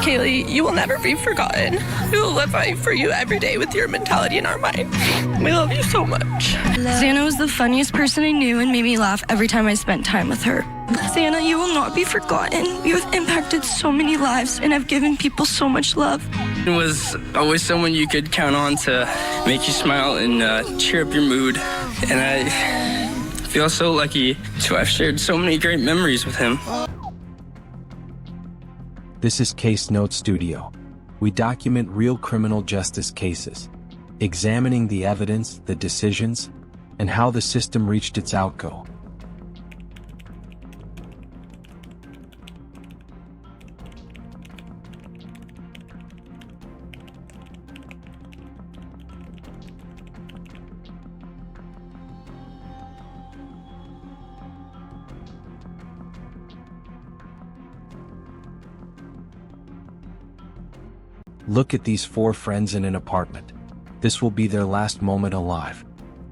Kaylee, you will never be forgotten. We will live fight for you every day with your mentality in our mind. We love you so much. Xana was the funniest person I knew and made me laugh every time I spent time with her. Xana, you will not be forgotten. You have impacted so many lives and have given people so much love. It was always someone you could count on to make you smile and cheer up your mood. And I feel so lucky to have shared so many great memories with him. This is Case Note Studio. We document real criminal justice cases, examining the evidence, the decisions, and how the system reached its outcome. Look at these four friends in an apartment. This will be their last moment alive.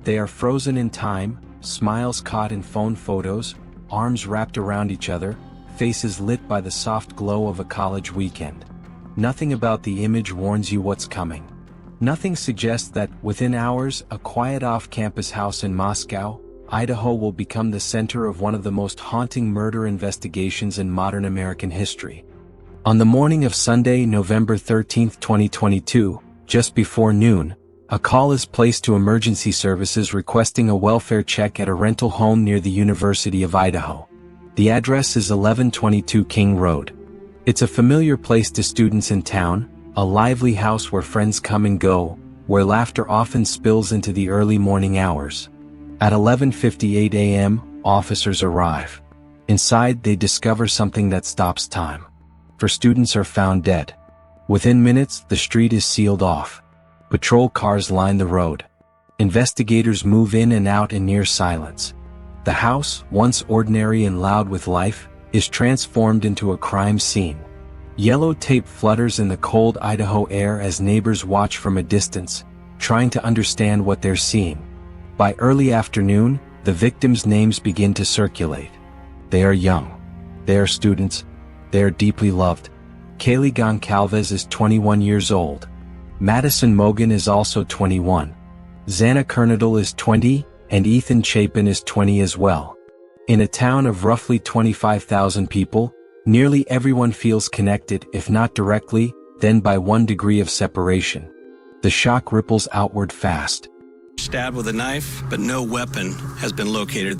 They are frozen in time, smiles caught in phone photos, arms wrapped around each other, faces lit by the soft glow of a college weekend. Nothing about the image warns you what's coming. Nothing suggests that, within hours, a quiet off-campus house in Moscow, Idaho will become the center of one of the most haunting murder investigations in modern American history. On the morning of Sunday, November 13, 2022, just before noon, a call is placed to emergency services requesting a welfare check at a rental home near the University of Idaho. The address is 1122 King Road. It's a familiar place to students in town, a lively house where friends come and go, where laughter often spills into the early morning hours. At 11:58 a.m., officers arrive. Inside, they discover something that stops time. Four students are found dead. Within minutes, the street is sealed off. Patrol cars line the road. Investigators move in and out in near silence. The house, once ordinary and loud with life, is transformed into a crime scene. Yellow tape flutters in the cold Idaho air as neighbors watch from a distance, trying to understand what they're seeing. By early afternoon, the victims' names begin to circulate. They are young. They are students. They are deeply loved. Kaylee Goncalves is 21 years old. Madison Mogen is also 21. Xana Kernodle is 20, and Ethan Chapin is 20 as well. In a town of roughly 25,000 people, nearly everyone feels connected, if not directly, then by one degree of separation. The shock ripples outward fast. Stabbed with a knife, but no weapon has been located.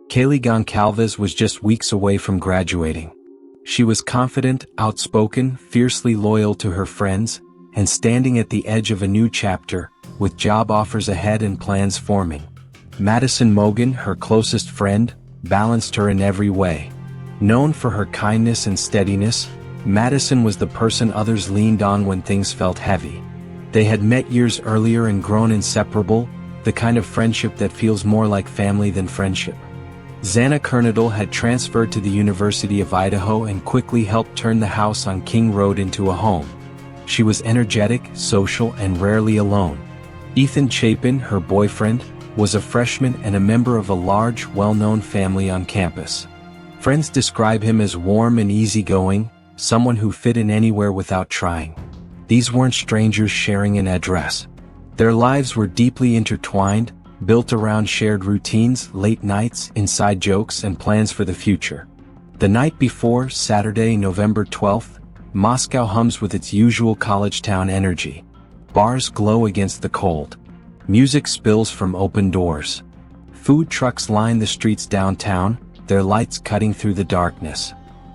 Kaylee Goncalves was just weeks away from graduating. She was confident, outspoken, fiercely loyal to her friends, and standing at the edge of a new chapter, with job offers ahead and plans forming. Madison Mogen, her closest friend, balanced her in every way. Known for her kindness and steadiness, Madison was the person others leaned on when things felt heavy. They had met years earlier and grown inseparable, the kind of friendship that feels more like family than friendship. Xana Kernodle had transferred to the University of Idaho and quickly helped turn the house on King Road into a home. She was energetic, social, and rarely alone. Ethan Chapin, her boyfriend, was a freshman and a member of a large, well-known family on campus. Friends describe him as warm and easygoing, someone who fit in anywhere without trying. These weren't strangers sharing an address. Their lives were deeply intertwined, built around shared routines, late nights, inside jokes, and plans for the future. The night before, Saturday, November 12th, Moscow hums with its usual college town energy. Bars glow against the cold. Music spills from open doors. Food trucks line the streets downtown, their lights cutting through the darkness.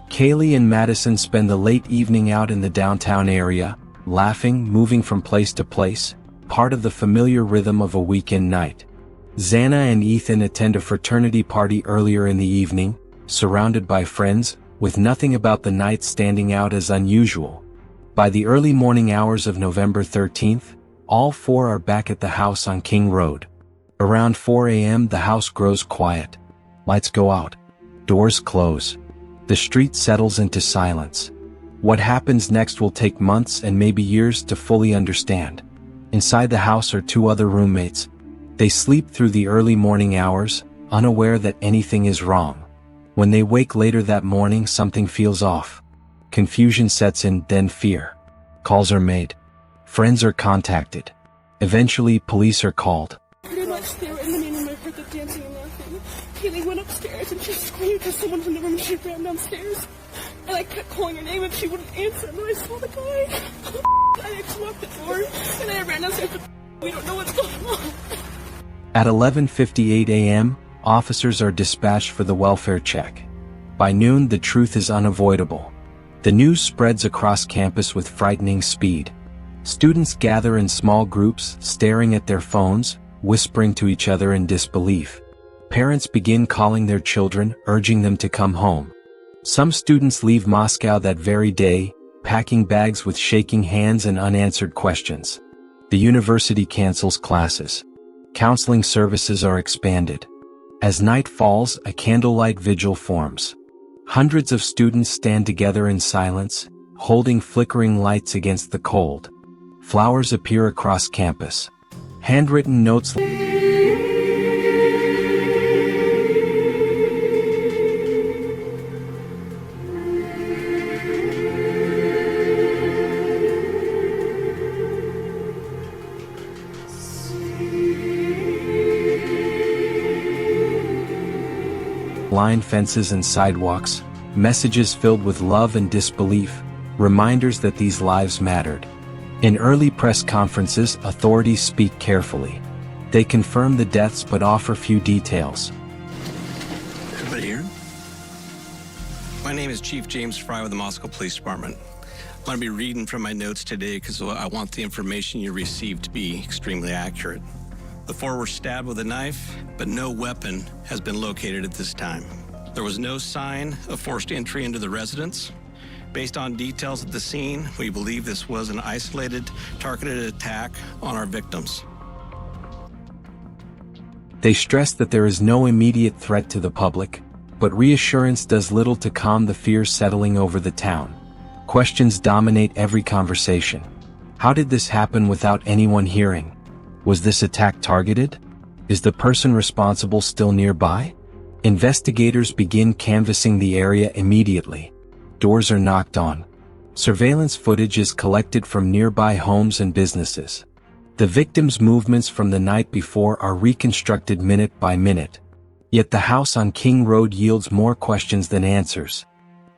Kaylee and Madison spend the late evening out in the downtown area, laughing, moving from place to place, part of the familiar rhythm of a weekend night. Xana and Ethan attend a fraternity party earlier in the evening, surrounded by friends, with nothing about the night standing out as unusual. By the early morning hours of November 13th, all four are back at the house on King Road. Around 4 a.m. the house grows quiet. Lights go out. Doors close. The street settles into silence. What happens next will take months and maybe years to fully understand. Inside the house are two other roommates. They sleep through the early morning hours, unaware that anything is wrong. When they wake later that morning, something feels off. Confusion sets in, then fear. Calls are made. Friends are contacted. Eventually, police are called. Pretty much they were in the main room. I heard the dancing and laughing. Kaylee went upstairs and she screamed because someone from the room. She ran downstairs. And I kept calling her name and she wouldn't answer. And then I saw the guy. I just locked the door and I ran downstairs. We don't know what's going on. At 11:58 a.m., officers are dispatched for the welfare check. By noon, the truth is unavoidable. The news spreads across campus with frightening speed. Students gather in small groups, staring at their phones, whispering to each other in disbelief. Parents begin calling their children, urging them to come home. Some students leave Moscow that very day, packing bags with shaking hands and unanswered questions. The university cancels classes. Counseling services are expanded. As night falls, a candlelight vigil forms. Hundreds of students stand together in silence, holding flickering lights against the cold. Flowers appear across campus. Handwritten notes line fences and sidewalks, messages filled with love and disbelief, reminders that these lives mattered. In early press conferences, authorities speak carefully. They confirm the deaths but offer few details. Everybody here? My name is Chief James Fry with the Moscow Police Department. I'm going to be reading from my notes today because I want the information you received to be extremely accurate. The four were stabbed with a knife, but no weapon has been located at this time. There was no sign of forced entry into the residence. Based on details at the scene, we believe this was an isolated, targeted attack on our victims. They stress that there is no immediate threat to the public, but reassurance does little to calm the fears settling over the town. Questions dominate every conversation. How did this happen without anyone hearing? Was this attack targeted? Is the person responsible still nearby? Investigators begin canvassing the area immediately. Doors are knocked on. Surveillance footage is collected from nearby homes and businesses. The victims' movements from the night before are reconstructed minute by minute. Yet the house on King Road yields more questions than answers.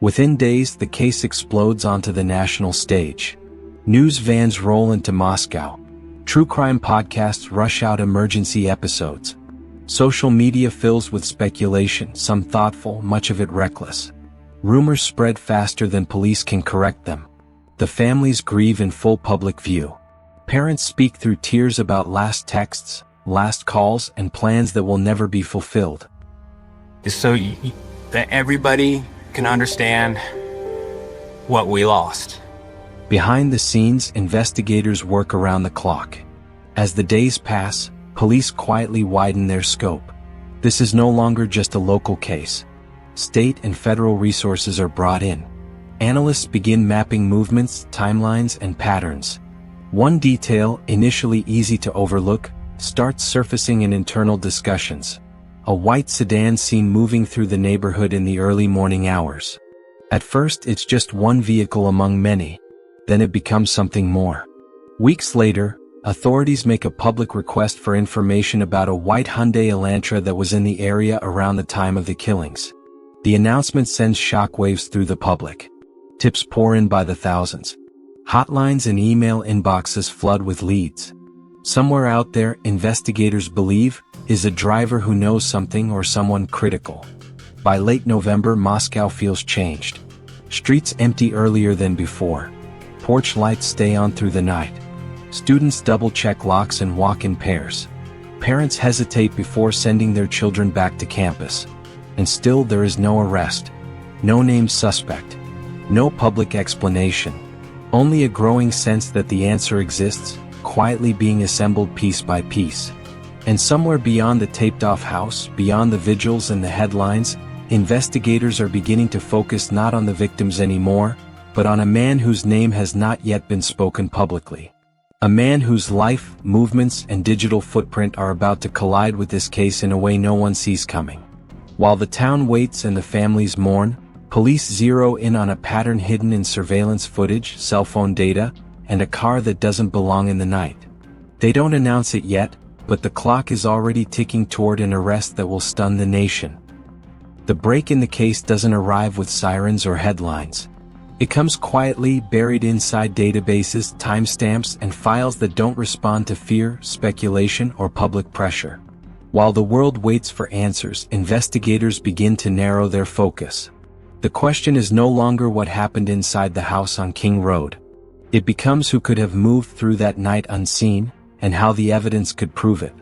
Within days, the case explodes onto the national stage. News vans roll into Moscow. True crime podcasts rush out emergency episodes. Social media fills with speculation, some thoughtful, much of it reckless. Rumors spread faster than police can correct them. The families grieve in full public view. Parents speak through tears about last texts, last calls, and plans that will never be fulfilled. So that everybody can understand what we lost. Behind the scenes, investigators work around the clock. As the days pass, police quietly widen their scope. This is no longer just a local case. State and federal resources are brought in. Analysts begin mapping movements, timelines, and patterns. One detail, initially easy to overlook, starts surfacing in internal discussions. A white sedan seen moving through the neighborhood in the early morning hours. At first, it's just one vehicle among many. Then it becomes something more. Weeks later, authorities make a public request for information about a white Hyundai Elantra that was in the area around the time of the killings. The announcement sends shockwaves through the public. Tips pour in by the thousands. Hotlines and email inboxes flood with leads. Somewhere out there, investigators believe, is a driver who knows something or someone critical. By late November, Moscow feels changed. Streets empty earlier than before. Porch lights stay on through the night. Students double-check locks and walk in pairs. Parents hesitate before sending their children back to campus. And still there is no arrest. No named suspect. No public explanation. Only a growing sense that the answer exists, quietly being assembled piece by piece. And somewhere beyond the taped-off house, beyond the vigils and the headlines, investigators are beginning to focus not on the victims anymore, but on a man whose name has not yet been spoken publicly. A man whose life, movements, and digital footprint are about to collide with this case in a way no one sees coming. While the town waits and the families mourn, Police zero in on a pattern hidden in surveillance footage, cell phone data, and a car that doesn't belong in the night. They don't announce it yet, but the clock is already ticking toward an arrest that will stun the nation. The break in the case doesn't arrive with sirens or headlines. It comes quietly, buried inside databases, timestamps, and files that don't respond to fear, speculation, or public pressure. While the world waits for answers, investigators begin to narrow their focus. The question is no longer what happened inside the house on King Road. It becomes who could have moved through that night unseen, and how the evidence could prove it.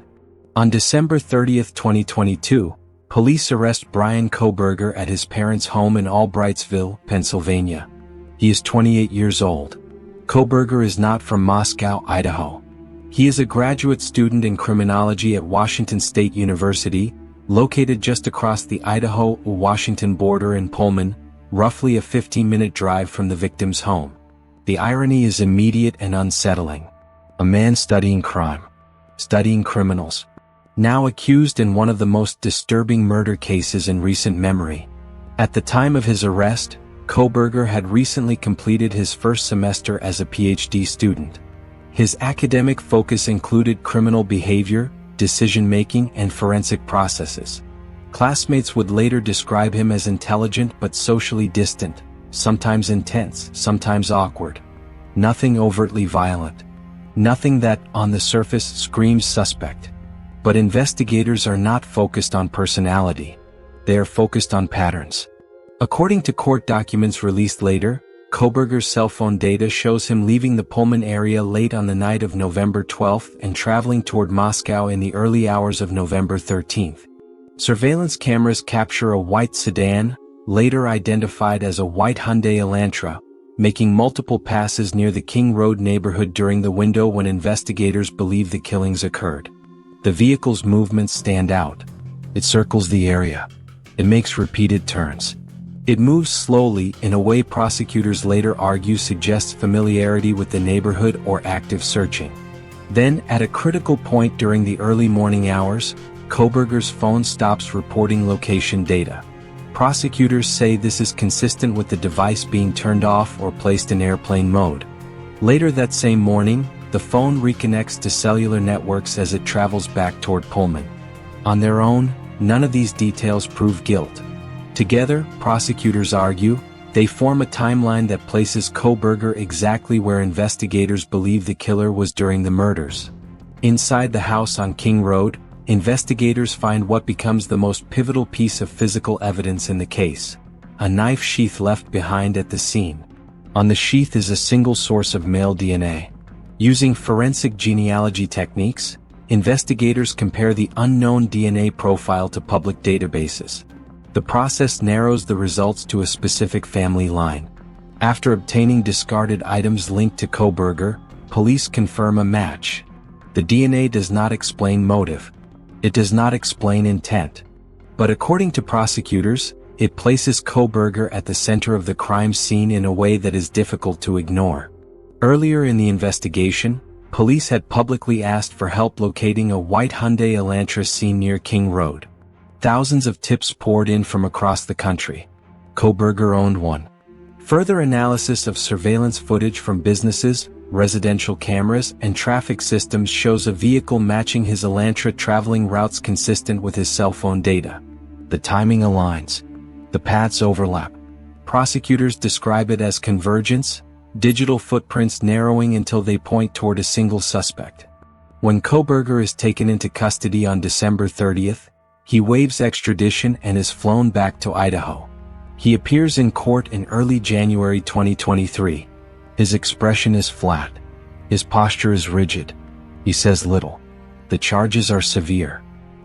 On December 30, 2022, police arrest Bryan Kohberger at his parents' home in Albrightsville, Pennsylvania. He is 28 years old. Kohberger is not from Moscow, Idaho. He is a graduate student in criminology at Washington State University, located just across the Idaho-Washington border in Pullman, roughly a 15-minute drive from the victim's home. The irony is immediate and unsettling. A man studying crime, studying criminals, now accused in one of the most disturbing murder cases in recent memory. At the time of his arrest, Kohberger had recently completed his first semester as a PhD student. His academic focus included criminal behavior, decision-making, and forensic processes. Classmates would later describe him as intelligent but socially distant, sometimes intense, sometimes awkward. Nothing overtly violent. Nothing that, on the surface, screams suspect. But investigators are not focused on personality. They are focused on patterns. According to court documents released later, Kohberger's cell phone data shows him leaving the Pullman area late on the night of November 12 and traveling toward Moscow in the early hours of November 13. Surveillance cameras capture a white sedan, later identified as a white Hyundai Elantra, making multiple passes near the King Road neighborhood during the window when investigators believe the killings occurred. The vehicle's movements stand out. It circles the area. It makes repeated turns. It moves slowly in a way prosecutors later argue suggests familiarity with the neighborhood or active searching. Then, at a critical point during the early morning hours, Kohberger's phone stops reporting location data. Prosecutors say this is consistent with the device being turned off or placed in airplane mode. Later that same morning, the phone reconnects to cellular networks as it travels back toward Pullman. On their own, none of these details prove guilt. Together, prosecutors argue, they form a timeline that places Kohberger exactly where investigators believe the killer was during the murders. Inside the house on King Road, investigators find what becomes the most pivotal piece of physical evidence in the case: a knife sheath left behind at the scene. On the sheath is a single source of male DNA. Using forensic genealogy techniques, investigators compare the unknown DNA profile to public databases. The process narrows the results to a specific family line. After obtaining discarded items linked to Kohberger, police confirm a match. The DNA does not explain motive. It does not explain intent. But according to prosecutors, it places Kohberger at the center of the crime scene in a way that is difficult to ignore. Earlier in the investigation, police had publicly asked for help locating a white Hyundai Elantra seen near King Road. Thousands of tips poured in from across the country. Kohberger owned one. Further analysis of surveillance footage from businesses, residential cameras, and traffic systems shows a vehicle matching his Elantra traveling routes consistent with his cell phone data. The timing aligns. The paths overlap. Prosecutors describe it as convergence, digital footprints narrowing until they point toward a single suspect. When Kohberger is taken into custody on December 30th, he waives extradition and is flown back to Idaho. He appears in court in early January 2023. His expression is flat. His posture is rigid. He says little. The charges are severe.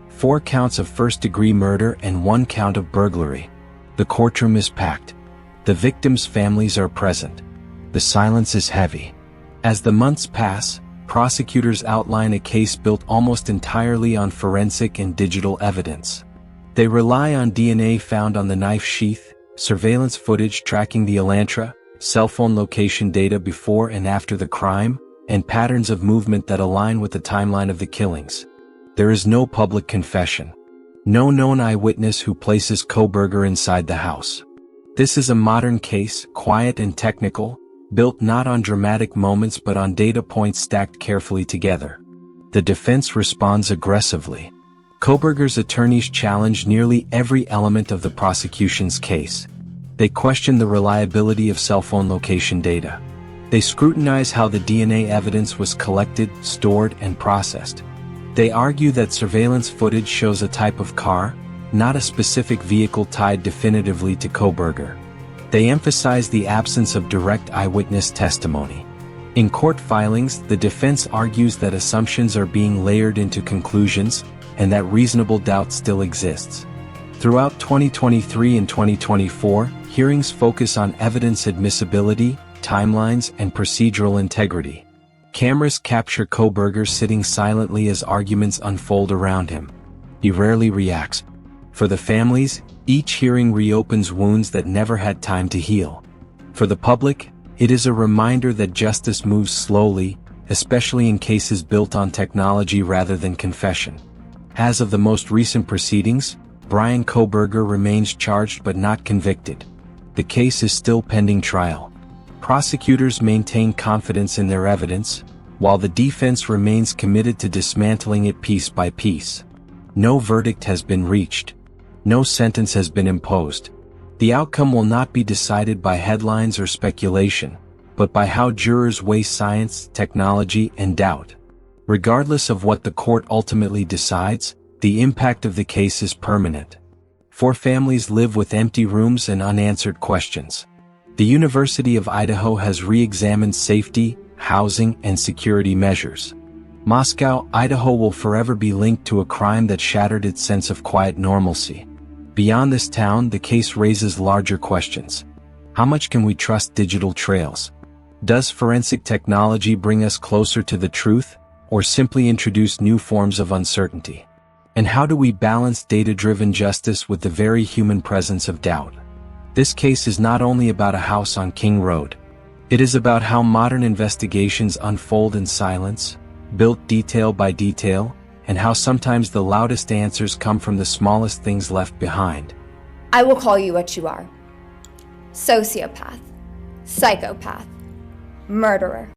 4 counts of first-degree murder and 1 count of burglary. The courtroom is packed. The victims' families are present. The silence is heavy. As the months pass, prosecutors outline a case built almost entirely on forensic and digital evidence. They rely on DNA found on the knife sheath, surveillance footage tracking the Elantra, cell phone location data before and after the crime, and patterns of movement that align with the timeline of the killings. There is no public confession. No known eyewitness who places Kohberger inside the house. This is a modern case, quiet and technical, built not on dramatic moments but on data points stacked carefully together. The defense responds aggressively. Kohberger's attorneys challenge nearly every element of the prosecution's case. They question the reliability of cell phone location data. They scrutinize how the DNA evidence was collected, stored, and processed. They argue that surveillance footage shows a type of car, not a specific vehicle tied definitively to Kohberger. They emphasize the absence of direct eyewitness testimony. In court filings, the defense argues that assumptions are being layered into conclusions, and that reasonable doubt still exists. Throughout 2023 and 2024, hearings focus on evidence admissibility, timelines, and procedural integrity. Cameras capture Kohberger sitting silently as arguments unfold around him. He rarely reacts. For the families, each hearing reopens wounds that never had time to heal. For the public, it is a reminder that justice moves slowly, especially in cases built on technology rather than confession. As of the most recent proceedings, Bryan Kohberger remains charged but not convicted. The case is still pending trial. Prosecutors maintain confidence in their evidence, while the defense remains committed to dismantling it piece by piece. No verdict has been reached. No sentence has been imposed. The outcome will not be decided by headlines or speculation, but by how jurors weigh science, technology, and doubt. Regardless of what the court ultimately decides, the impact of the case is permanent. 4 families live with empty rooms and unanswered questions. The University of Idaho has re-examined safety, housing, and security measures. Moscow, Idaho will forever be linked to a crime that shattered its sense of quiet normalcy. Beyond this town, the case raises larger questions. How much can we trust digital trails? Does forensic technology bring us closer to the truth, or simply introduce new forms of uncertainty? And how do we balance data-driven justice with the very human presence of doubt? This case is not only about a house on King Road. It is about how modern investigations unfold in silence, built detail by detail, and how sometimes the loudest answers come from the smallest things left behind. I will call you what you are. Sociopath, psychopath, murderer.